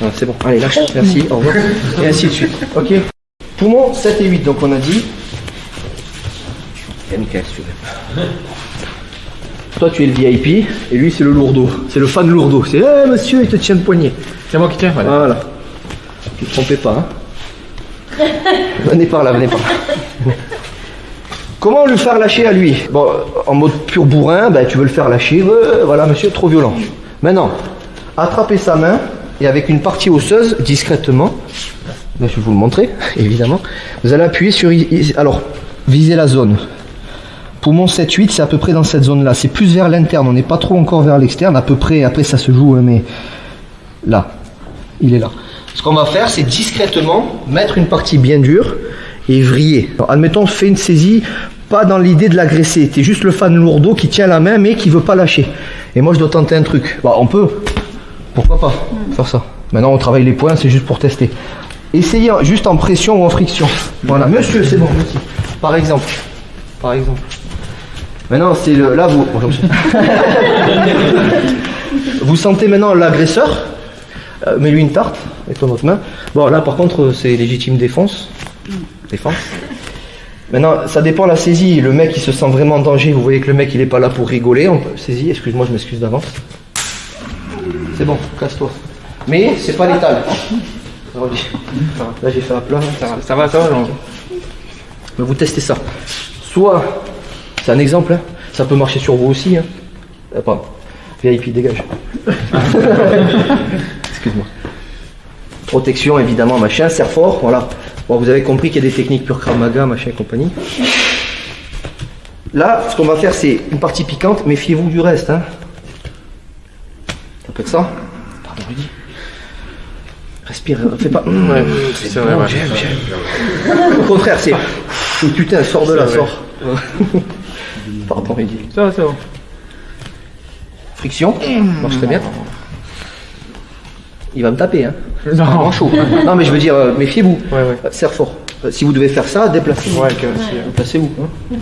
Ah, c'est bon, allez lâche, merci, au revoir. Et ainsi de suite. Ok. Poumons 7 et 8, donc on a dit. Nickel, si tu veux. Toi tu es le VIP et lui c'est le lourdeau. C'est le fan lourdeau. C'est monsieur, il te tient le poignet. C'est moi qui tiens, voilà. Voilà. Ne te trompez pas. Hein. Venez par là, venez par là. Comment lui faire lâcher à lui? Bon, en mode pur bourrin, ben, tu veux le faire lâcher. Voilà, monsieur, trop violent. Maintenant, attrapez sa main et avec une partie osseuse, discrètement, ben, je vais vous le montrer, évidemment. Vous allez appuyer sur... Alors, visez la zone. Poumon 7-8, c'est à peu près dans cette zone-là. C'est plus vers l'interne, on n'est pas trop encore vers l'externe. À peu près, après ça se joue, mais là, il est là. Ce qu'on va faire, c'est discrètement mettre une partie bien dure et vriller. Alors, admettons, fais une saisie, pas dans l'idée de l'agresser. T'es juste le fan lourdeau qui tient la main, mais qui veut pas lâcher. Et moi, je dois tenter un truc. Bah, on peut, pourquoi pas, faire ça. Maintenant, on travaille les points, c'est juste pour tester. Essayez juste en pression ou en friction. Voilà, monsieur, c'est bon, merci. Par exemple. Maintenant, c'est le... Là, vous... vous sentez maintenant l'agresseur. Mets-lui une tarte avec ton autre main. Bon, là, par contre, c'est légitime défense. Maintenant, ça dépend de la saisie. Le mec, il se sent vraiment en danger. Vous voyez que le mec, il est pas là pour rigoler. On peut... Saisie, excuse-moi, je m'excuse d'avance. C'est bon, casse-toi. Mais, c'est pas létal. Là, j'ai fait un plat. Ça va. Mais vous testez ça. Soit... C'est un exemple, hein. Ça peut marcher sur vous aussi. Hein. Pardon. VIP, dégage. Excuse-moi. Protection, évidemment, machin, serre fort, voilà. Bon, vous avez compris qu'il y a des techniques pure Krav Maga, machin et compagnie. Là, ce qu'on va faire, c'est une partie piquante, méfiez-vous du reste. Hein. Ça peut être ça. Pardon, Rudy. Respire, fais pas. Ouais, c'est vrai, ouais. J'aime. Au contraire, c'est. Putain, sors de là, sors. Pardon, Rudy. Ça va. Friction, marche très bien. Il va me taper, hein. Non. Vraiment chaud. Non, mais je veux dire, méfiez-vous. Ouais. Serre fort. Si vous devez faire ça, déplacez-vous. Ouais, Déplacez-vous. Hein.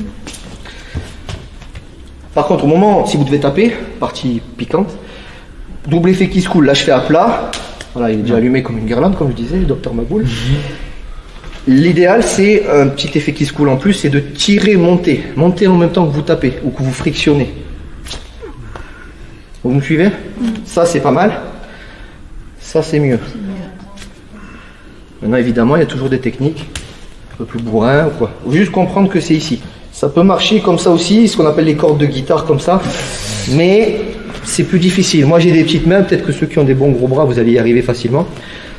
Par contre, au moment, si vous devez taper, partie piquante, double effet qui se coule. Là, je fais à plat. Voilà, il est déjà allumé comme une guirlande, comme je disais, le docteur Maboul. L'idéal, c'est un petit effet qui se coule en plus, c'est de tirer, monter. Monter en même temps que vous tapez ou que vous frictionnez. Vous me suivez? Ça, c'est pas mal. Ça, c'est mieux. Maintenant, évidemment, il y a toujours des techniques un peu plus bourrin ou quoi. Il faut juste comprendre que c'est ici. Ça peut marcher comme ça aussi, ce qu'on appelle les cordes de guitare comme ça. Mais c'est plus difficile. Moi, j'ai des petites mains. Peut-être que ceux qui ont des bons gros bras, vous allez y arriver facilement.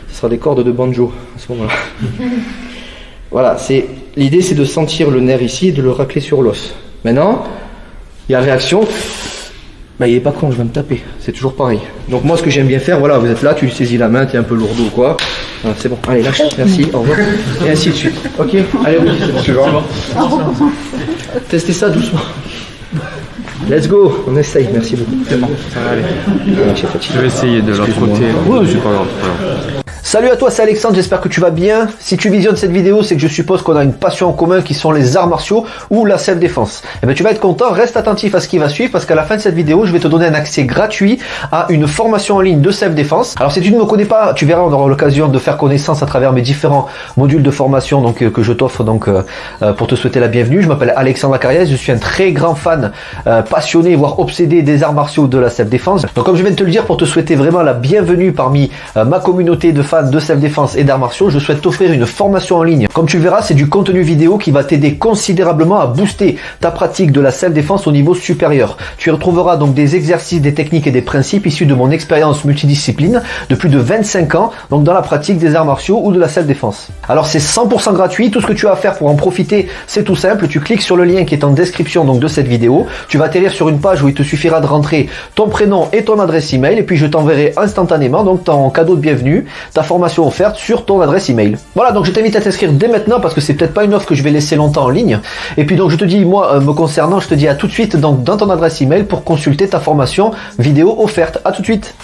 Ce sera des cordes de banjo à ce moment-là. Voilà, l'idée, c'est de sentir le nerf ici et de le racler sur l'os. Maintenant, il y a réaction. Bah, il est pas con, je vais me taper. C'est toujours pareil. Donc moi, ce que j'aime bien faire, voilà, vous êtes là, tu lui saisis la main, tu es un peu lourdeau ou quoi. Voilà, c'est bon. Allez, lâche, merci, au revoir. Et ainsi de suite. Ok. Allez, oui, c'est bon. Tu vois. Testez ça doucement. Let's go. On essaye. Merci beaucoup. C'est bon, ça va aller. Je Je vais essayer de l'autre côté. Ouais, c'est pas grave. Salut à toi, c'est Alexandre, j'espère que tu vas bien. Si tu visionnes cette vidéo, c'est que je suppose qu'on a une passion en commun qui sont les arts martiaux ou la self-défense. Et bien tu vas être content, reste attentif à ce qui va suivre parce qu'à la fin de cette vidéo, je vais te donner un accès gratuit à une formation en ligne de self-défense. Alors si tu ne me connais pas, tu verras, on aura l'occasion de faire connaissance à travers mes différents modules de formation donc, que je t'offre donc pour te souhaiter la bienvenue. Je m'appelle Alexandre Acariès, je suis un très grand fan, passionné, voire obsédé des arts martiaux de la self-défense. Donc comme je viens de te le dire, pour te souhaiter vraiment la bienvenue parmi ma communauté de fans de self-défense et d'arts martiaux, je souhaite t'offrir une formation en ligne. Comme tu le verras, c'est du contenu vidéo qui va t'aider considérablement à booster ta pratique de la self-défense au niveau supérieur. Tu y retrouveras donc des exercices, des techniques et des principes issus de mon expérience multidiscipline de plus de 25 ans donc dans la pratique des arts martiaux ou de la self-défense. Alors c'est 100% gratuit, tout ce que tu as à faire pour en profiter, c'est tout simple, tu cliques sur le lien qui est en description donc de cette vidéo, tu vas atterrir sur une page où il te suffira de rentrer ton prénom et ton adresse email et puis je t'enverrai instantanément donc ton cadeau de bienvenue, ta formation offerte sur ton adresse email. Voilà, donc je t'invite à t'inscrire dès maintenant parce que c'est peut-être pas une offre que je vais laisser longtemps en ligne. Et puis donc je te dis, moi me concernant, je te dis à tout de suite donc dans ton adresse email pour consulter ta formation vidéo offerte. À tout de suite.